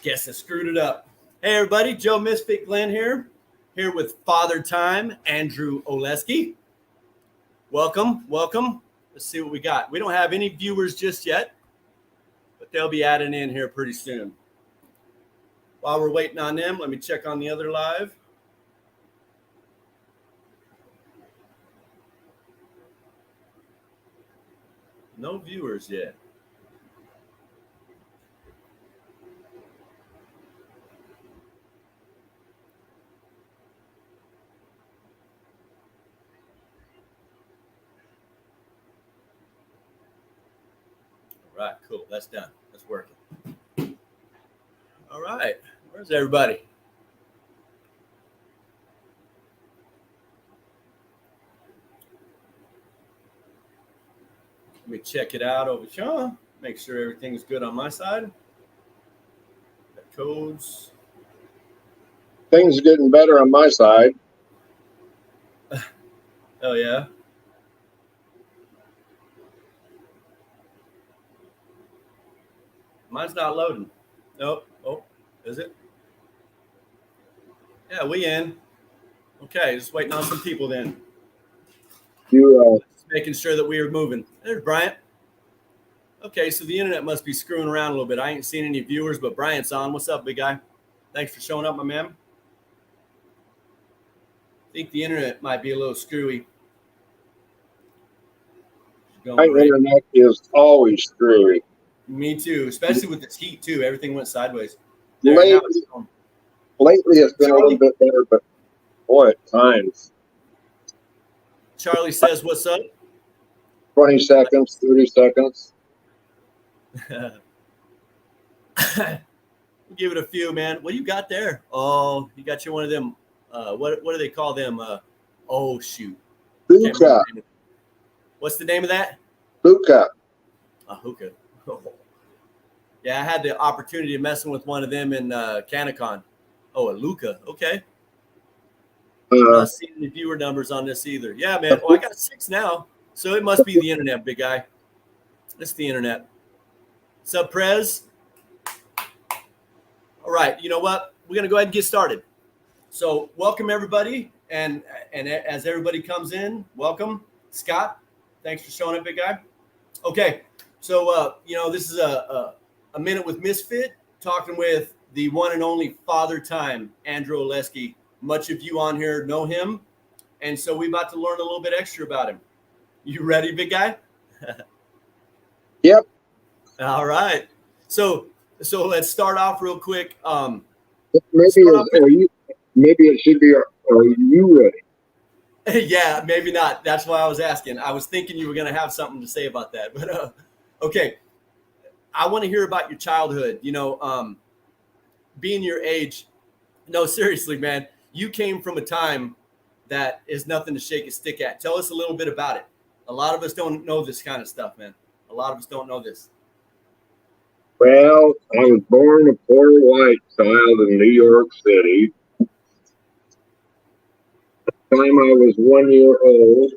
Guess I screwed it up. Hey, everybody. Joe Misfit Glenn here with Father Time, Andrew Oleske. Welcome. Let's see what we got. We don't have any viewers just yet, but they'll be adding in here pretty soon. While we're waiting on them, let me check on the other live. No viewers yet. All right, cool. That's done. That's working. All right. Where's everybody? Let me check it out over here. Make sure everything's good on my side. Got codes. Things are getting better on my side. Oh, yeah. Mine's not loading. Nope. Oh, is it? Yeah, we in. Okay, just waiting on some people then. Just making sure that we are moving. There's Bryant. Okay, so the internet must be screwing around a little bit. I ain't seen any viewers, but Bryant's on. What's up, big guy? Thanks for showing up, my man. I think the internet might be a little screwy. My internet is always screwy. Me too, especially with this heat too. Everything went sideways. Lately it's been a little bit better, but boy, at times. Charlie says, "What's up?" 20 seconds, 30 seconds. Give it a few, man. What do you got there? Oh, you got you one of them. What do they call them? Oh shoot. Hookah. What's the name of that? Hookah. A hookah. Yeah, I had the opportunity of messing with one of them in Canicon. Oh, a Luca. Okay. I'm not seeing any viewer numbers on this either. Yeah, man. Oh, I got 6 now. So it must be the internet, big guy. It's the internet. What's up, Prez? All right. You know what? We're going to go ahead and get started. So welcome, everybody. And as everybody comes in, welcome. Scott, thanks for showing up, big guy. Okay. So, this is a minute with Misfit, talking with the one and only Father Time, Andrew Oleske. Much of you on here know him. And so we're about to learn a little bit extra about him. You ready, big guy? Yep. All right. So let's start off real quick. Maybe it should be, are you ready? Yeah, maybe not. That's why I was asking. I was thinking you were going to have something to say about that. But okay. I want to hear about your childhood, being your age. No, seriously, man, you came from a time that is nothing to shake a stick at. Tell us a little bit about it. A lot of us don't know this kind of stuff, man. A lot of us don't know this. Well, I was born a poor white child in New York City. At the time I was 1 year old,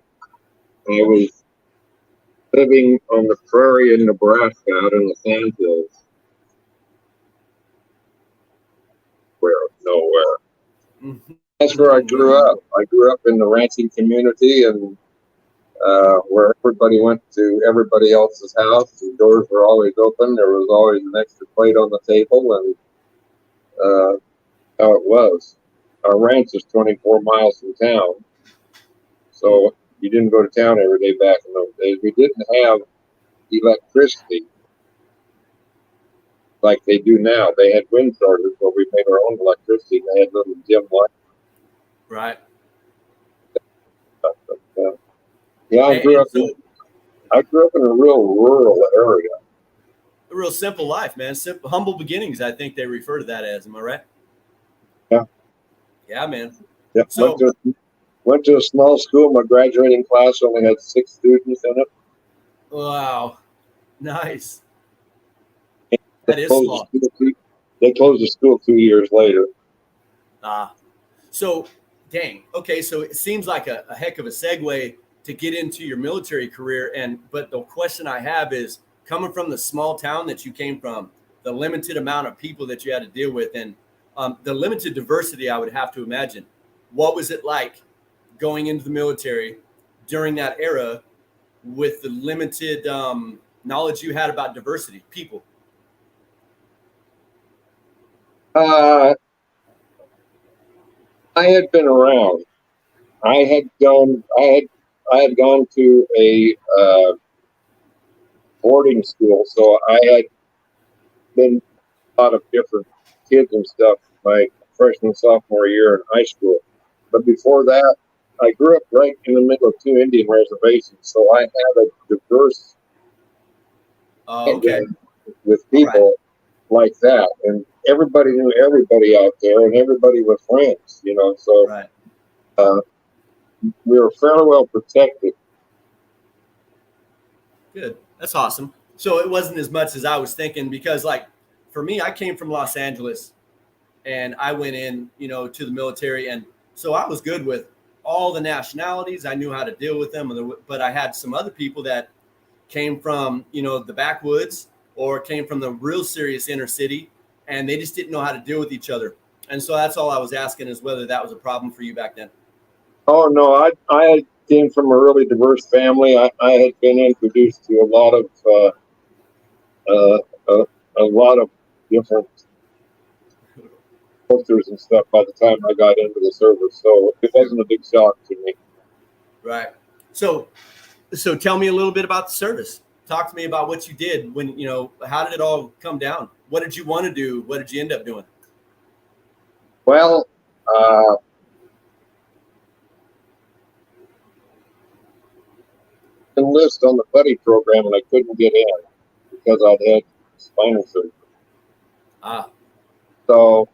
I was living on the prairie in Nebraska out in the sandhills. Nowhere. Mm-hmm. That's where I grew up. I grew up in the ranching community, and where everybody went to everybody else's house. The doors were always open. There was always an extra plate on the table, and how it was. Our ranch is 24 miles from town, so you didn't go to town every day back in those days. We didn't have electricity like they do now. They had wind chargers, but we made our own electricity. They had little dim lights. Right. Yeah, I grew up in a real rural area. A real simple life, man. Simple, humble beginnings, I think they refer to that as. Am I right? Yeah. Yeah, man. Yeah. So, went to a small school. My graduating class only had 6 students in it. Wow. Nice. That is small. They closed the school 2 years later. So, dang. Okay, so it seems like a heck of a segue to get into your military career. But the question I have is, coming from the small town that you came from, the limited amount of people that you had to deal with, and the limited diversity, I would have to imagine. What was it like going into the military during that era with the limited knowledge you had about diversity, people? I had been around. I had gone to a boarding school, so I had been a lot of different kids and stuff my freshman sophomore year in high school. But before that, I grew up right in the middle of two Indian reservations, so I had a diverse Okay. with All right. people like that, and everybody knew everybody out there, and everybody was friends, you know. So Right. we were fairly well protected. Good. That's awesome. So it wasn't as much as I was thinking, because like for me, I came from Los Angeles and I went in, to the military. And so I was good with all the nationalities. I knew how to deal with them. But I had some other people that came from, the backwoods or came from the real serious inner city, and they just didn't know how to deal with each other. And so that's all I was asking, is whether that was a problem for you back then. Oh no, I came from a really diverse family. I had been introduced to uh, a lot of different cultures and stuff by the time I got into the service, so it wasn't a big shock to me. Right. So tell me a little bit about the service. Talk to me about what you did when, how did it all come down? What did you want to do? What did you end up doing? Well, enlist on the buddy program, and I couldn't get in because I'd had spinal surgery. Ah. So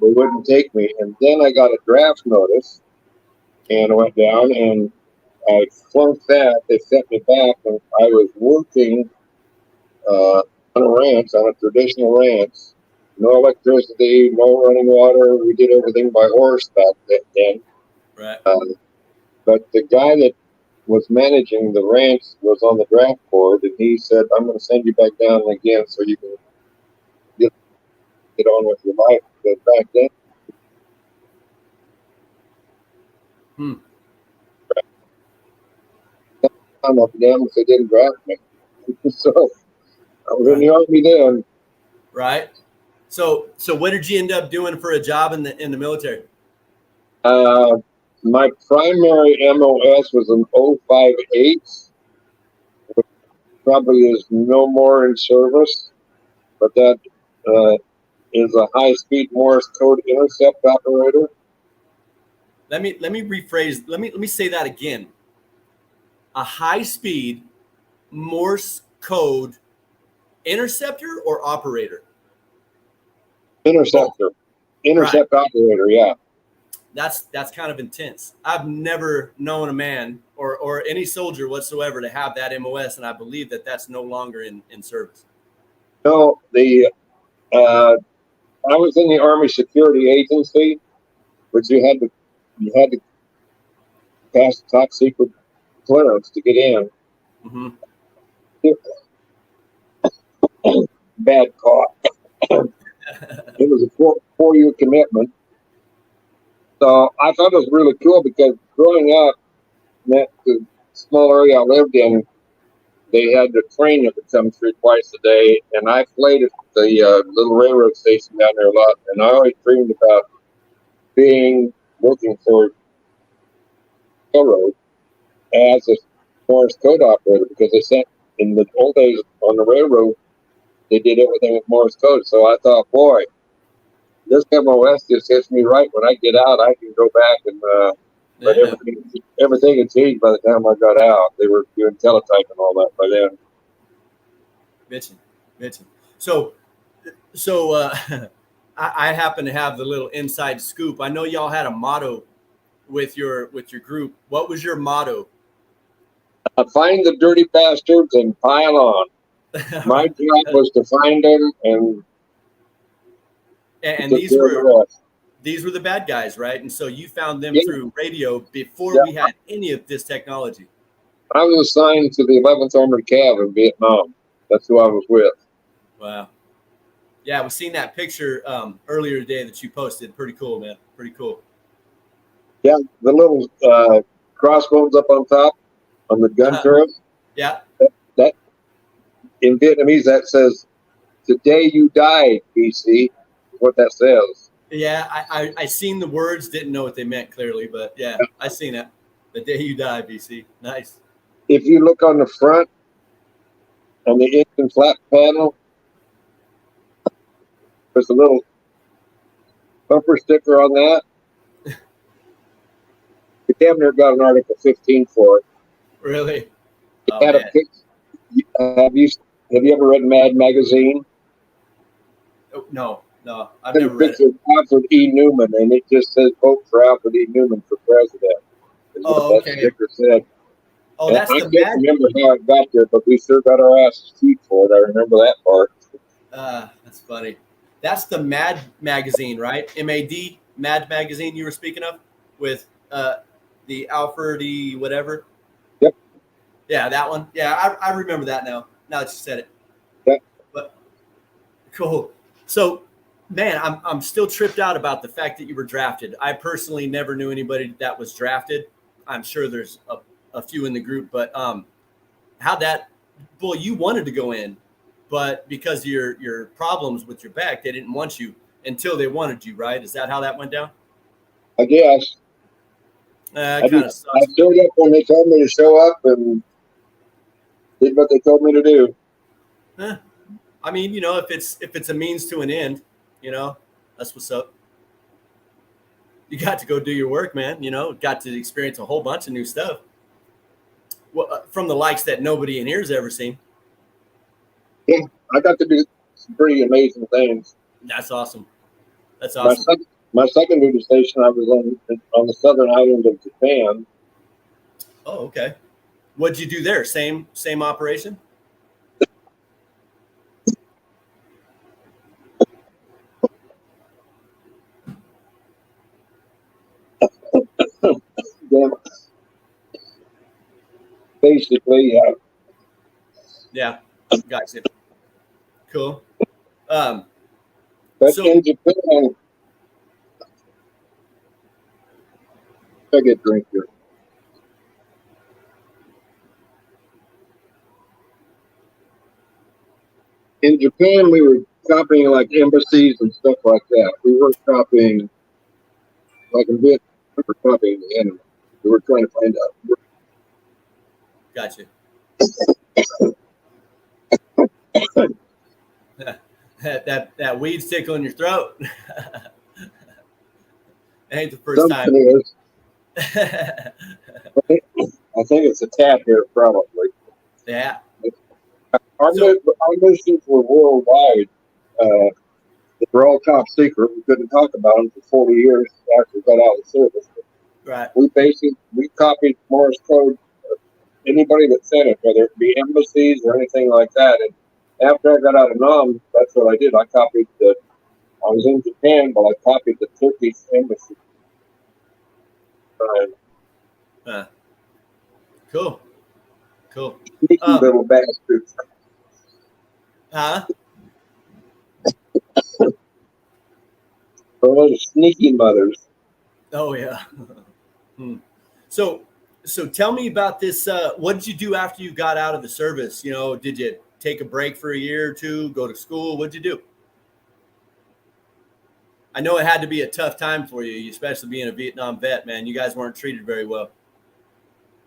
they wouldn't take me. And then I got a draft notice, and I went down and I flunked that. They sent me back, and I was working on a ranch, on a traditional ranch. No electricity, no running water. We did everything by horse back then. Right. But the guy that was managing the ranch was on the draft board, and he said, "I'm going to send you back down again so you can get on with your life." But back then, I'm up them if they didn't draft me. So I was in the Army then. Right. So what did you end up doing for a job in the military? My primary MOS was an 058, which probably is no more in service, but that is a high-speed Morse code intercept operator. Let me rephrase. Let me say that again. A high speed Morse code interceptor or operator? Interceptor. Intercept operator, yeah. That's kind of intense. I've never known a man or any soldier whatsoever to have that MOS, and I believe that that's no longer in service. No, I was in the Army Security Agency, which you had to pass top secret clearance to get in. Mm-hmm. Bad cough. It was a four-year commitment. So I thought it was really cool because growing up, in the small area I lived in, they had the train that would come through twice a day, and I played at the little railroad station down there a lot, and I always dreamed about working for railroad as a Morse code operator, because they sent in the old days on the railroad, they did everything with Morse code. So I thought, boy, this MOS just hits me right. When I get out, I can go back and but everything had changed by the time I got out. They were doing teletype and all that by then. Bitchin'. So I happen to have the little inside scoop. I know y'all had a motto with your group. What was your motto? Find the dirty bastards and pile on. My job was to find them and these were the bad guys, right? And so you found them through radio before we had any of this technology. I was assigned to the 11th Armored Cav in Vietnam. That's who I was with. Wow. Yeah, we seen that picture earlier today that you posted. Pretty cool, man. Pretty cool. Yeah, the little crossbones up on top on the gun Uh-huh. turret. Yeah. That in Vietnamese that says "Today you died, BC." Is what that says. Yeah, I seen the words, didn't know what they meant clearly, but yeah, I seen it. The day you die, BC. Nice. If you look on the front on the engine flap panel, there's a little bumper sticker on that. The damn near got an Article 15 for it. Really? It Oh had a man. pic. Have you ever read Mad Magazine? Oh, no, I've There's a never read it. picture of Alfred E. Newman, and it just says "Vote for Alfred E. Newman for president." Is what Oh, that okay. sticker said. Oh, And that's I the can't Mad. remember how it got there, but we sure got our asses beat for it. I remember that part. That's funny. That's the Mad magazine, right? MAD Mad magazine you were speaking of with the Alfred E. whatever. Yep. Yeah, that one. Yeah, I remember that now. Now that you said it. Yep. But cool. So, man, I'm still tripped out about the fact that you were drafted. I personally never knew anybody that was drafted. I'm sure there's a few in the group, but how that boy, you wanted to go in, but because of your problems with your back, they didn't want you until they wanted you, right? Is that how that went down? I guess. It I kind just of I sucks. showed up when they told me to show up and did what they told me to do. Eh, I mean, if it's a means to an end, that's what's up. You got to go do your work, man. Got to experience a whole bunch of new stuff. Well, from the likes that nobody in here's ever seen. Yeah, I got to do some pretty amazing things. That's awesome. That's My awesome. second my second duty station, I was on the southern island of Japan. Oh, okay. What'd you do there? Same operation? Damn, basically, Yeah, gotcha. Cool. Um, but so in Japan, I get drink here. In Japan, we were copying like embassies and stuff like that. We weren't copying like in Vietnam. We were copying the enemy. We were trying to find out. gotcha. that weed's tickling your throat. Ain't the first Something time. is. I think it's a tad here, probably. Yeah. Our, So our missions were worldwide. Uh, they were all top secret. We couldn't talk about them for 40 years after we got out of service. right. We copied Morse code. Anybody that sent it, whether it be embassies or anything like that. And after I got out of Nam, that's what I did. I copied the. I was in Japan, but I copied the Turkish embassy. Uh, cool. Cool. Sneaky Um, little bastards. huh? Those sneaky mothers. Oh yeah. Hmm. So so tell me about this. What did you do after you got out of the service? Did you take a break for a year or two, go to school? What'd you do? I know it had to be a tough time for you, especially being a Vietnam vet, man. You guys weren't treated very well.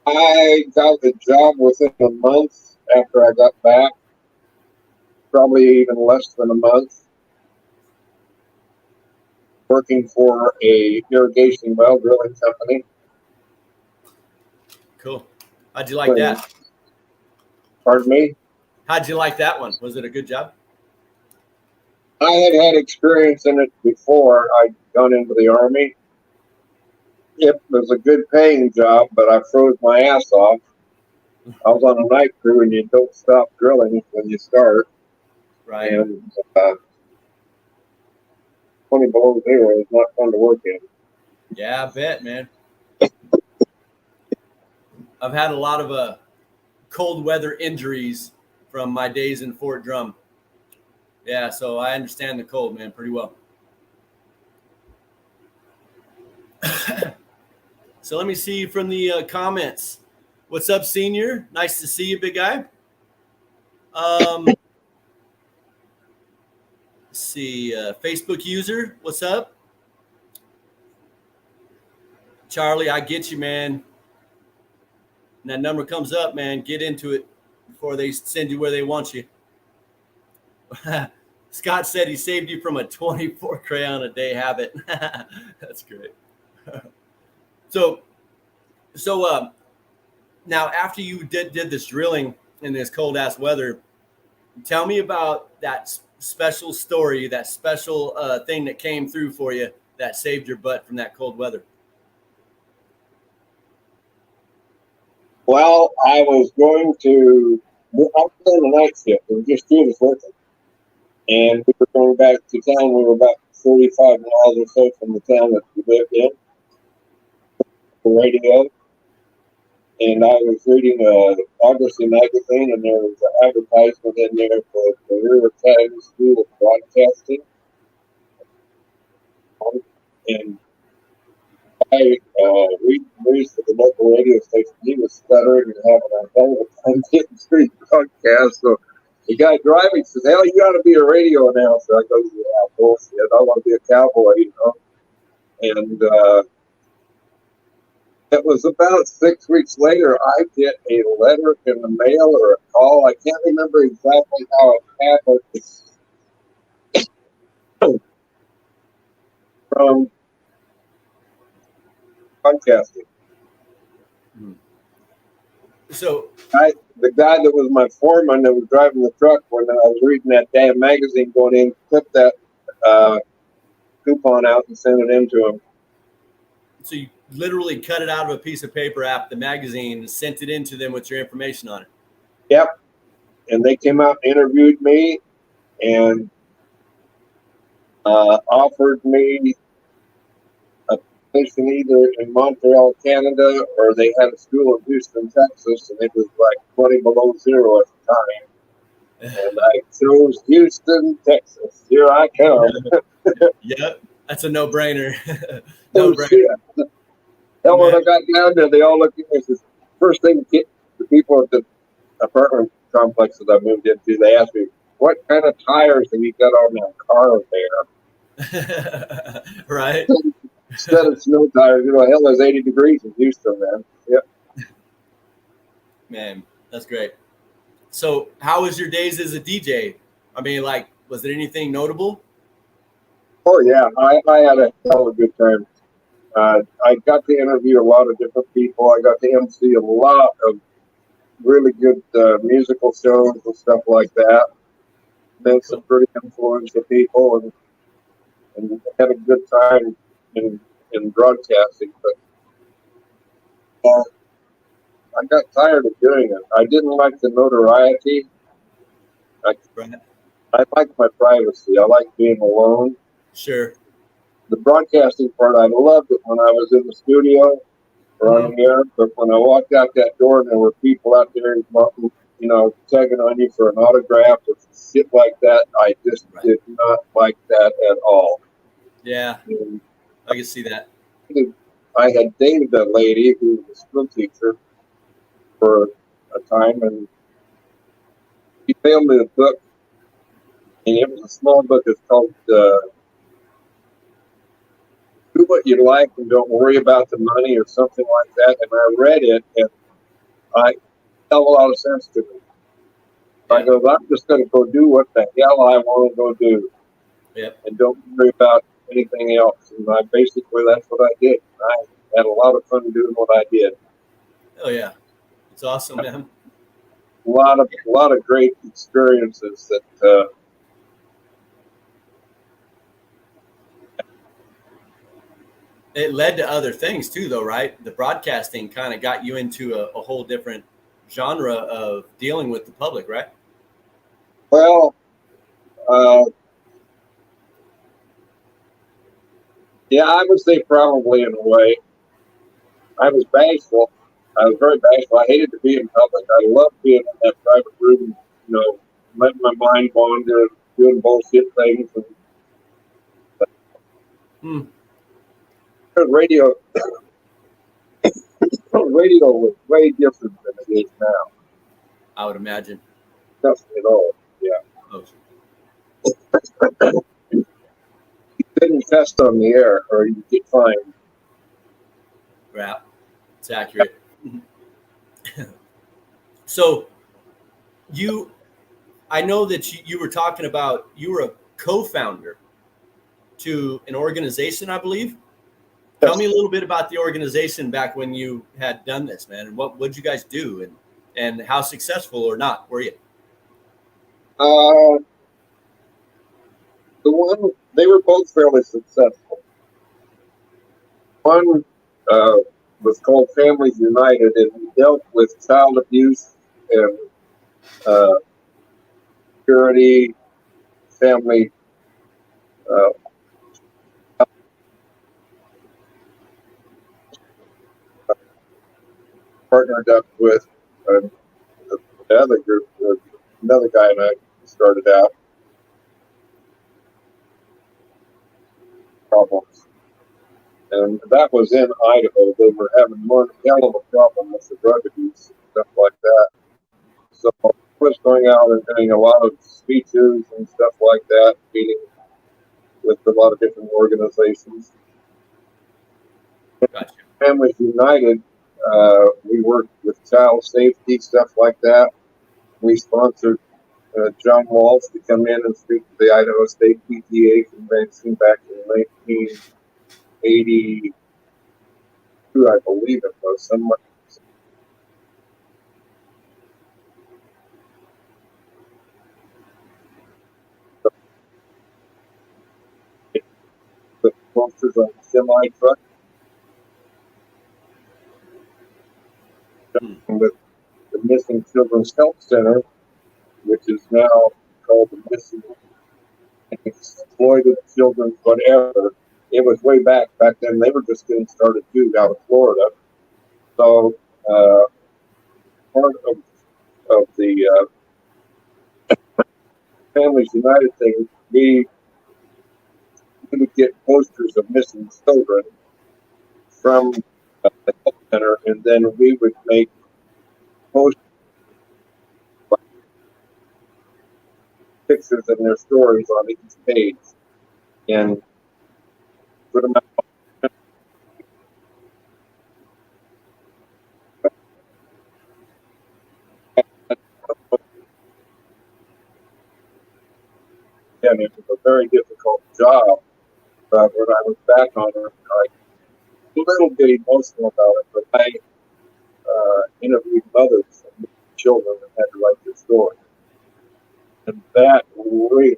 I got the job within a month after I got back, probably even less than a month, working for a irrigation well drilling company. Cool. How'd you like that? Pardon me. How'd you like that one? Was it a good job? I had experience in it before I'd gone into the Army. It was a good paying job, but I froze my ass off. I was on a night crew, and you don't stop drilling when you start. Right. And 20 below zero is not fun to work in. Yeah, I bet, man. I've had a lot of cold weather injuries from my days in Fort Drum. Yeah, so I understand the cold, man, pretty well. So let me see from the comments. What's up, senior? Nice to see you, big guy. Let's see, Facebook user, what's up? Charlie, I get you, man. And that number comes up, man. Get into it before they send you where they want you. Scott said he saved you from a 24 crayon a day habit. That's great. So now after you did this drilling in this cold ass weather, tell me about that special story, that special thing that came through for you that saved your butt from that cold weather. Well, I was going to, I was on the night shift. It was just 2 of us working. And we were going back to town. We were about 45 miles or so from the town that we lived in. The radio. And I was reading Oleske magazine, and there was an advertisement in there for the Career Academy School of Broadcasting. And I read news for the local radio station. He was stuttering and having a hell of a time getting through the broadcast. So the guy driving says, "Hell, you got to be a radio announcer." I go, "Yeah, bullshit. I want to be a cowboy, you know." And it was about 6 weeks later, I get a letter in the mail or a call. I can't remember exactly how it happened. From broadcasting. So The guy that was my foreman that was driving the truck when I was reading that damn magazine going in, clipped that coupon out and sent it in to him. So you literally cut it out of a piece of paper after the magazine and sent it into them with your information on it. Yep. And they came out and interviewed me and offered me a position either in Montreal, Canada, or they had a school in Houston, Texas, and it was like 20 below zero at the time. And I chose Houston, Texas. Here I come. Yep. That's a no-brainer. No-brainer. Shit. Hell, when I got down there, they all looked at me and said, first thing the people at the apartment complex that I moved into, they asked me, "What kind of tires have you got on that car there?" Right. Instead of snow tires, hell, it's 80 degrees in Houston, man. Yep. Man, that's great. So how was your days as a DJ? I mean, like, was there anything notable? Oh, yeah. I had a hell of a good time. I got to interview a lot of different people. I got to MC a lot of really good musical shows and stuff like that. Met some pretty influential people and had a good time in broadcasting. But I got tired of doing it. I didn't like the notoriety. I like my privacy. I like being alone. Sure. The broadcasting part, I loved it when I was in the studio or on the air. But when I walked out that door and there were people out there, tugging on you for an autograph or shit like that, I just did not like that at all. Yeah, and I can see that. I had dated a lady who was a school teacher for a time, and she mailed me a book, and it was a small book. It's called Do What You Like and Don't Worry About the Money or something like that. And I read it, and it felt a lot of sense to me. Yeah. I go, I'm just going to go do what the hell I want to go do. Yep. And don't worry about anything else. And basically, that's what I did. I had a lot of fun doing what I did. Oh, yeah. It's awesome, man. A lot of great experiences that it led to other things too, though, right? The broadcasting kind of got you into a whole different genre of dealing with the public, right? Well, yeah, I would say probably in a way. I was bashful. I was very bashful. I hated to be in public. I loved being in that private room, letting my mind wander, doing bullshit things. And radio was way different than it is now. I would imagine. Nothing at all. Yeah. Oh. You didn't test on the air or you get fined. Yeah, it's accurate. So I know that you were talking about, you were a co-founder to an organization, I believe. Yes. Tell me a little bit about the organization back when you had done this, man, and what did you guys do, and how successful or not were you? They were both fairly successful. One was called Families United, and we dealt with child abuse and security, family. Partnered up with the other group, another guy and I started out. Problems. And that was in Idaho. They were having one hell of a problem with the drug abuse and stuff like that. So I was going out and doing a lot of speeches and stuff like that, meeting with a lot of different organizations. Gotcha. Families United, we worked with child safety, stuff like that. We sponsored John Walsh to come in and speak to the Idaho State PTA Convention back in 1982, I believe it was. Somewhere. The posters on the semi truck. With the Missing Children's Health Center, which is now called the Missing Exploited Children, whatever. It was way back then. They were just getting started too, out of Florida. So part of the Families United thing, we would get posters of missing children from the health center, and then we would make posters, pictures and their stories on each page, and put them out. And it was a very difficult job, but when I was back on it, I was a little bit emotional about it, but I interviewed mothers and children that had to write their story. And that really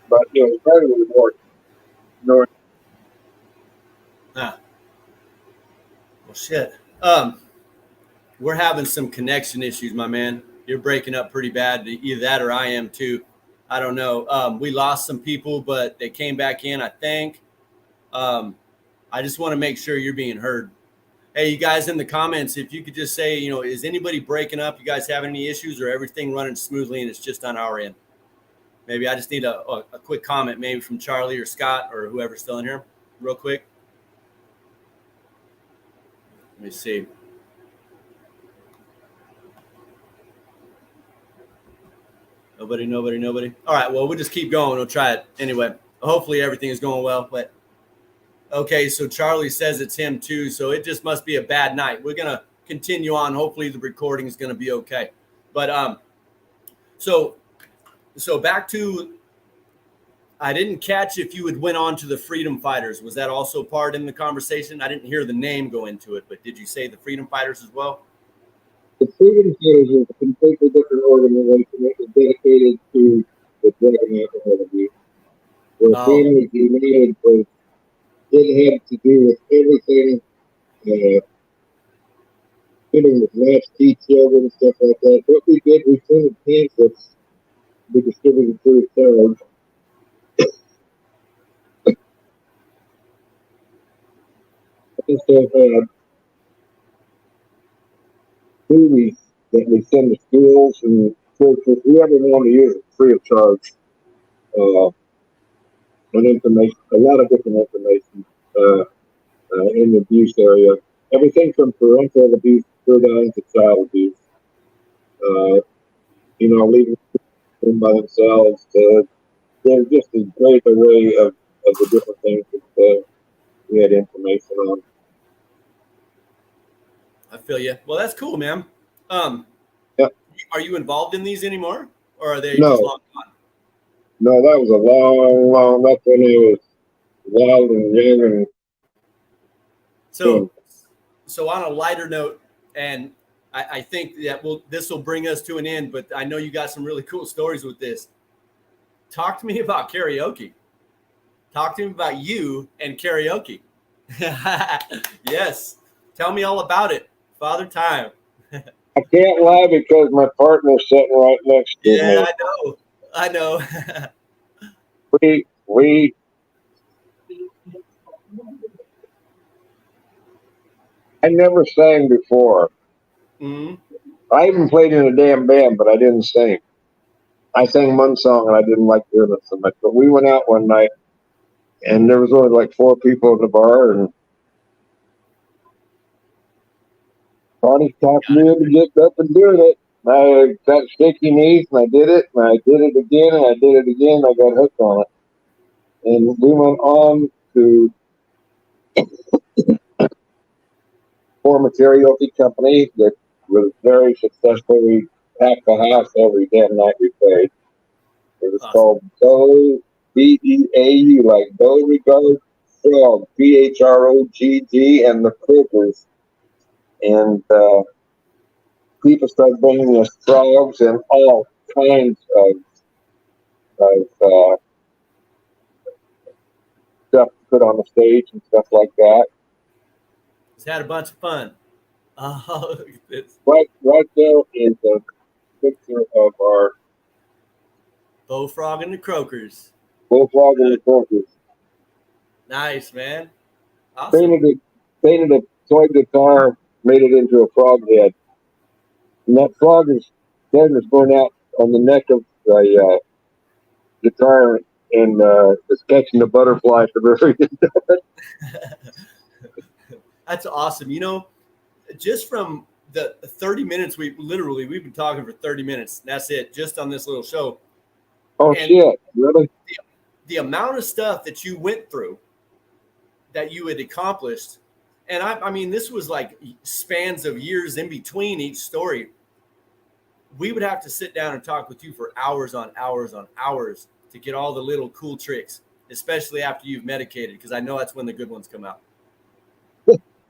but it was very rewarding. Well, shit. We're having some connection issues, my man. You're breaking up pretty bad. Either that or I am too. I don't know. We lost some people, but they came back in, I think. I just want to make sure you're being heard. Hey, you guys in the comments, if you could just say, is anybody breaking up? You guys having any issues, or everything running smoothly and it's just on our end? Maybe I just need a quick comment, maybe from Charlie or Scott or whoever's still in here, real quick. Let me see. Nobody. All right, well, we'll just keep going. We'll try it anyway. Hopefully everything is going well. But okay, so Charlie says it's him too, so it just must be a bad night. We're gonna continue on. Hopefully the recording is gonna be okay. But so back to, I didn't catch if you had went on to the Freedom Fighters. Was that also part in the conversation? I didn't hear the name go into it, but did you say the Freedom Fighters as well? The Freedom Fighters is a completely different organization. It was dedicated to the drug and alcohol abuse. Where Families United did have to do with everything, dealing with latchkey children and stuff like that. What we did, we printed pamphlets we distributed free of charge. Also had movies that we send to schools and churches. Whoever want to use it free of charge. And information, a lot of different information in the abuse area. Everything from parental abuse through down to child abuse. Uh, leaving them by themselves. There's just a great array of the different things that we had information on. I feel you. Well, that's cool, man. Yeah. Are you involved in these anymore, or are they No. just long gone? No, that was a long. That's when he was wild and young and. So on a lighter note, and I think that this will bring us to an end, but I know you got some really cool stories with this. Talk to me about karaoke. Talk to me about you and karaoke. Yes. Tell me all about it. Father Time. I can't lie because my partner's sitting right next to me. Yeah, I know. we I never sang before. Mm-hmm. I even played in a damn band, but I didn't sing. I sang one song and I didn't like doing it so much. But we went out one night and there was only like 4 people in the bar, and Bonnie talked me into getting up and doing it. I got shaky knees and I did it, and I did it again, and I did it again. And I got hooked on it, and we went on to form a karaoke company that was very successful. We packed the house every damn night we played. It was called BEAU, like Beauregard Frog, PHROGG, and the Croakers. And people started bringing us frogs and all kinds of stuff to put on the stage and stuff like that. Just had a bunch of fun. Oh, right there is a picture of our Bullfrog and the Croakers. Bullfrog and the Croakers. Nice, man. Awesome. Painted a toy guitar, made it into a frog head. And that frog is going out on the neck of the guitar, and it's catching the butterfly for very good. That's awesome. Just from the 30 minutes we've been talking for 30 minutes. That's it, just on this little show. Oh, and shit, really? The amount of stuff that you went through, that you had accomplished, and I mean, this was like spans of years in between each story. We would have to sit down and talk with you for hours on hours on hours to get all the little cool tricks, especially after you've medicated, because I know that's when the good ones come out.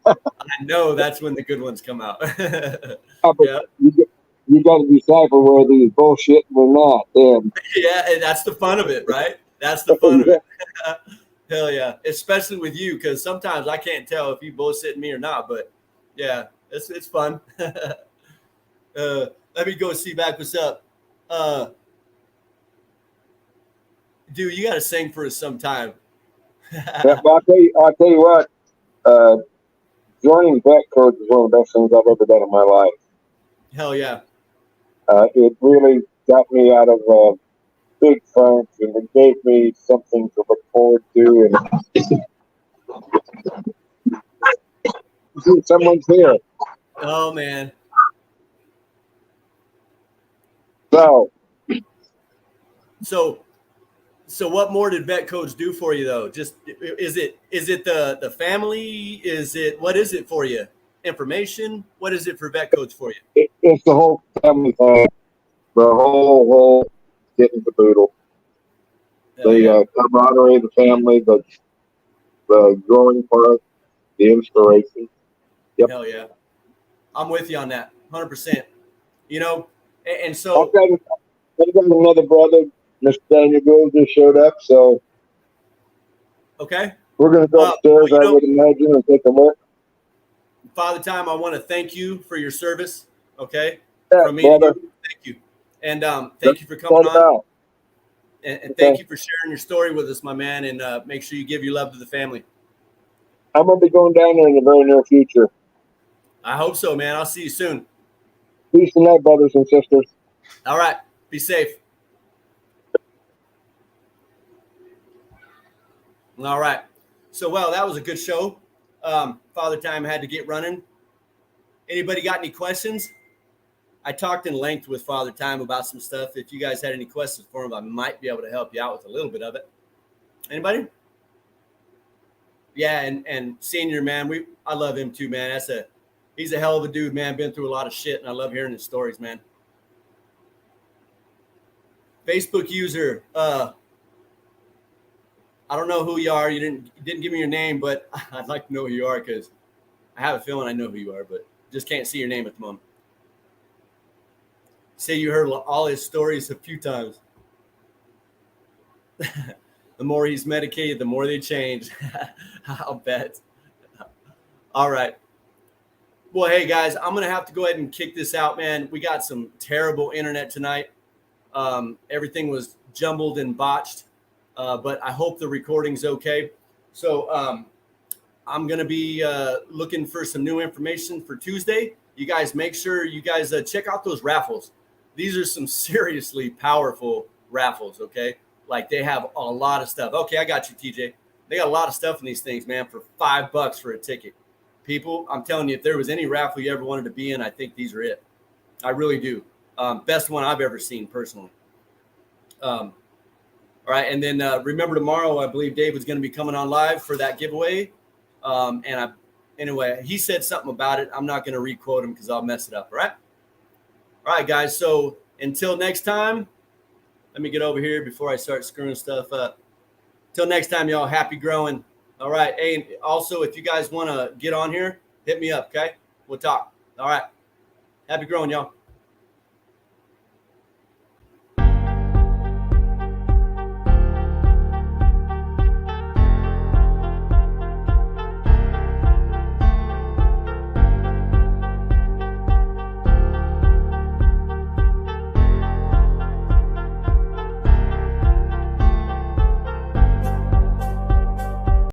I know that's when the good ones come out. Yeah. You got to decipher whether he's bullshitting or not. Damn. Yeah, and that's the fun of it, right? That's the fun of it. Hell yeah, especially with you, because sometimes I can't tell if you bullshitting me or not. But yeah, it's fun. Let me go see back what's up. Dude, you got to sing for us sometime. Yeah, I'll tell you what. Joining Vet Codes is one of the best things I've ever done in my life. Hell yeah. It really got me out of big funk, and it gave me something to look forward to. And someone's here. Oh man. So what more did Vet Codes do for you though? Just is it the family? What is it for you? Information? What is it for Vet Codes for you? It's the whole family thing. The whole kit and caboodle. The camaraderie of the family, the growing part, the inspiration. Yep. Hell yeah. I'm with you on that, 100%. And so I've got another brother, Mr. Daniel Gould, just showed up, so okay. We're going to go upstairs, I would imagine, and take a look. Father Time, I want to thank you for your service, okay? Yeah, from me to you, thank you. And thank you for coming on. And thank you for sharing your story with us, my man, and make sure you give your love to the family. I'm going to be going down there in the very near future. I hope so, man. I'll see you soon. Peace and love, brothers and sisters. All right. Be safe. All right. So, well, that was a good show. Father Time had to get running. Anybody got any questions? I talked in length with Father Time about some stuff. If you guys had any questions for him, I might be able to help you out with a little bit of it. Anybody? Yeah, and Senior, man, I love him too, man. He's a hell of a dude, man. Been through a lot of shit, and I love hearing his stories, man. Facebook user, I don't know who you are. You didn't give me your name, but I'd like to know who you are because I have a feeling I know who you are, but just can't see your name at the moment. Say you heard all his stories a few times. The more he's medicated, the more they change. I'll bet. All right. Well, hey, guys, I'm going to have to go ahead and kick this out, man. We got some terrible internet tonight. Everything was jumbled and botched, but I hope the recording's okay. So I'm going to be looking for some new information for Tuesday. You guys make sure you guys check out those raffles. These are some seriously powerful raffles, okay? Like they have a lot of stuff. Okay, I got you, TJ. They got a lot of stuff in these things, man, for $5 for a ticket. People, I'm telling you, if there was any raffle you ever wanted to be in, I think these are it. I really do. Best one I've ever seen personally. All right, and then remember tomorrow, I believe Dave was going to be coming on live for that giveaway. Anyway, he said something about it. I'm not going to re-quote him because I'll mess it up. All right, guys. So until next time, let me get over here before I start screwing stuff up. Till next time, y'all, happy growing. All right. Hey, also, if you guys want to get on here, hit me up, okay? We'll talk. All right. Happy growing, y'all.